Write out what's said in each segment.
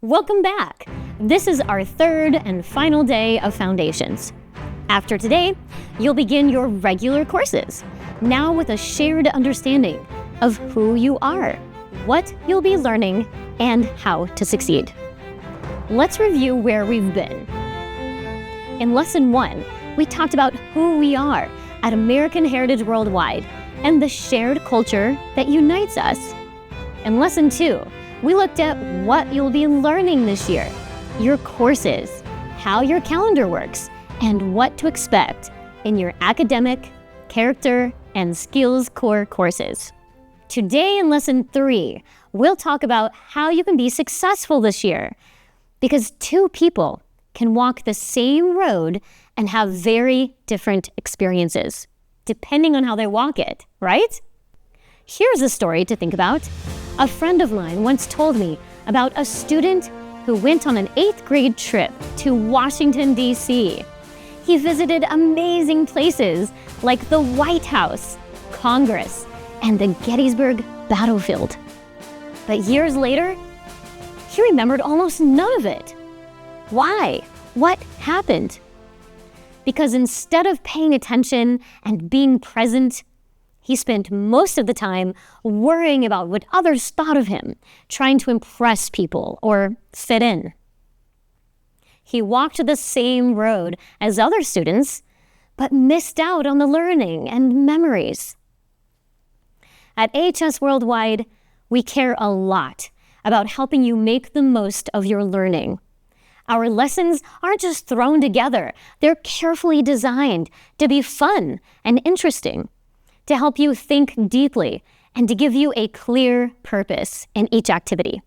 Welcome back. This is our third and final day of Foundations. After today, you'll begin your regular courses, now with a shared understanding of who you are, what you'll be learning, and how to succeed. Let's review where we've been. In Lesson 1, we talked about who we are at American Heritage Worldwide and the shared culture that unites us. In Lesson 2, we looked at what you'll be learning this year, your courses, how your calendar works, and what to expect in your academic, character, and skills core courses. Today in Lesson 3, we'll talk about how you can be successful this year, because two people can walk the same road and have very different experiences, depending on how they walk it, right? Here's a story to think about. A friend of mine once told me about a student who went on an 8th grade trip to Washington, D.C. He visited amazing places like the White House, Congress, and the Gettysburg battlefield. But years later, he remembered almost none of it. Why? What happened? Because instead of paying attention and being present, he spent most of the time worrying about what others thought of him, trying to impress people or fit in. He walked the same road as other students, but missed out on the learning and memories. At AHS Worldwide, we care a lot about helping you make the most of your learning. Our lessons aren't just thrown together. They're carefully designed to be fun and interesting, to help you think deeply, and to give you a clear purpose in each activity.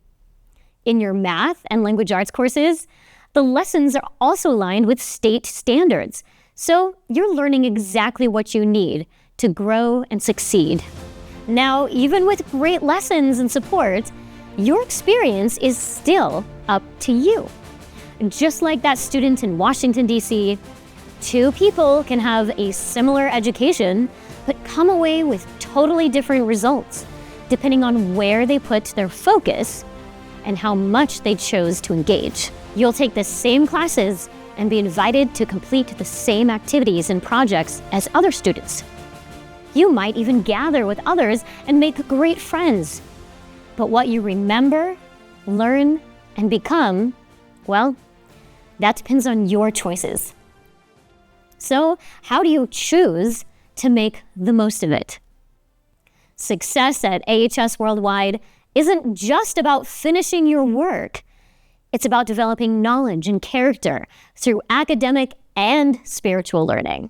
In your math and language arts courses, the lessons are also aligned with state standards, so you're learning exactly what you need to grow and succeed. Now, even with great lessons and support, your experience is still up to you. Just like that student in Washington, D.C., two people can have a similar education, but come away with totally different results, depending on where they put their focus and how much they chose to engage. You'll take the same classes and be invited to complete the same activities and projects as other students. You might even gather with others and make great friends. But what you remember, learn, and become, well, that depends on your choices. So, how do you choose to make the most of it? Success at AHS Worldwide isn't just about finishing your work. It's about developing knowledge and character through academic and spiritual learning.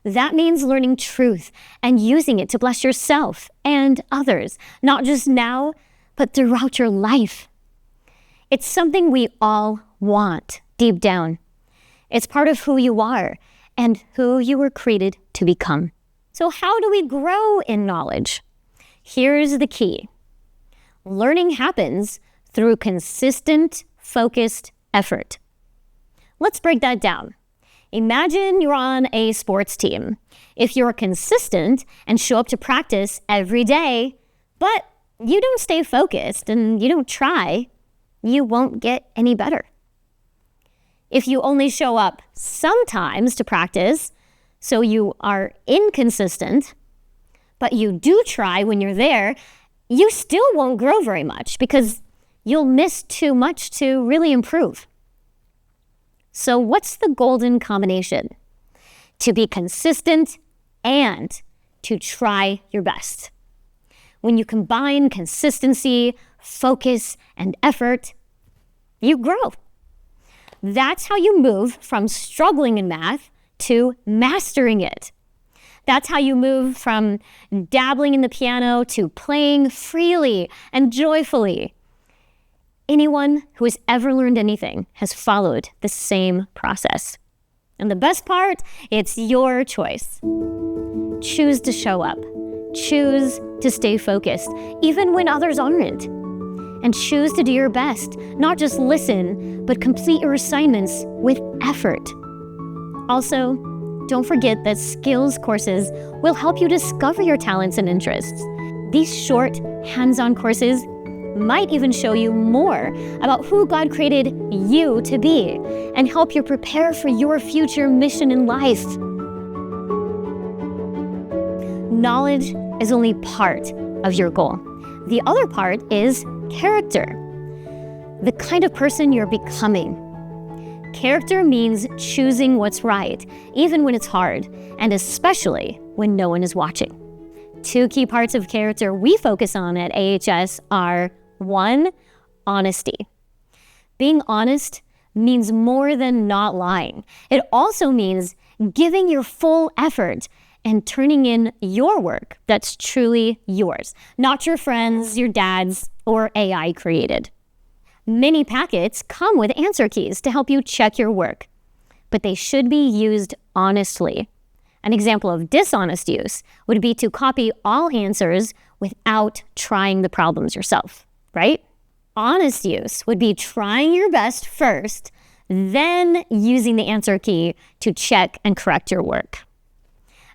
That means learning truth and using it to bless yourself and others, not just now, but throughout your life. It's something we all want deep down. It's part of who you are and who you were created to become. So how do we grow in knowledge? Here's the key. Learning happens through consistent, focused effort. Let's break that down. Imagine you're on a sports team. If you're consistent and show up to practice every day, but you don't stay focused and you don't try, you won't get any better. If you only show up sometimes to practice, so you are inconsistent, but you do try when you're there, you still won't grow very much because you'll miss too much to really improve. So what's the golden combination? To be consistent and to try your best. When you combine consistency, focus, and effort, you grow. That's how you move from struggling in math to mastering it. That's how you move from dabbling in the piano to playing freely and joyfully. Anyone who has ever learned anything has followed the same process. And the best part, it's your choice. Choose to show up. Choose to stay focused, even when others aren't. And choose to do your best, not just listen, but complete your assignments with effort. Also, don't forget that skills courses will help you discover your talents and interests. These short, hands-on courses might even show you more about who God created you to be and help you prepare for your future mission in life. Knowledge is only part of your goal. The other part is character, the kind of person you're becoming. Character means choosing what's right, even when it's hard, and especially when no one is watching. Two key parts of character we focus on at AHS are 1, honesty. Being honest means more than not lying. It also means giving your full effort and turning in your work that's truly yours, not your friends, your dad's, or AI created. Many packets come with answer keys to help you check your work, but they should be used honestly. An example of dishonest use would be to copy all answers without trying the problems yourself, right? Honest use would be trying your best first, then using the answer key to check and correct your work.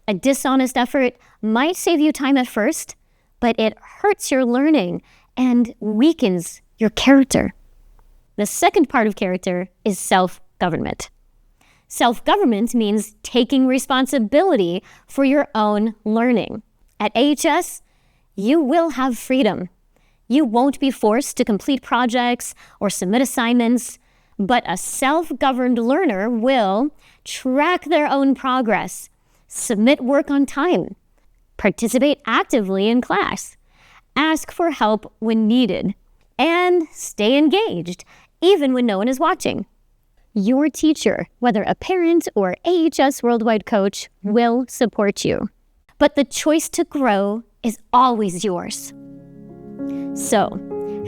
A dishonest effort might save you time at first, but it hurts your learning and weakens your character. The second part of character is self-government. Self-government means taking responsibility for your own learning. At AHS, you will have freedom. You won't be forced to complete projects or submit assignments, but a self-governed learner will track their own progress, submit work on time, participate actively in class, ask for help when needed, and stay engaged, even when no one is watching. Your teacher, whether a parent or AHS Worldwide coach, will support you. But the choice to grow is always yours. So,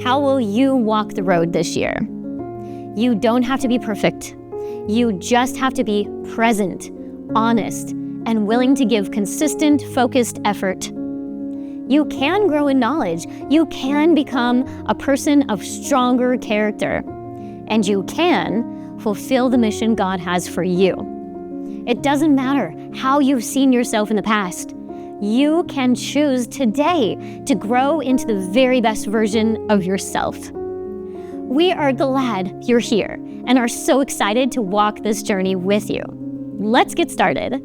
how will you walk the road this year? You don't have to be perfect. You just have to be present, honest, and willing to give consistent, focused effort. You can grow in knowledge. You can become a person of stronger character. And you can fulfill the mission God has for you. It doesn't matter how you've seen yourself in the past. You can choose today to grow into the very best version of yourself. We are glad you're here and are so excited to walk this journey with you. Let's get started.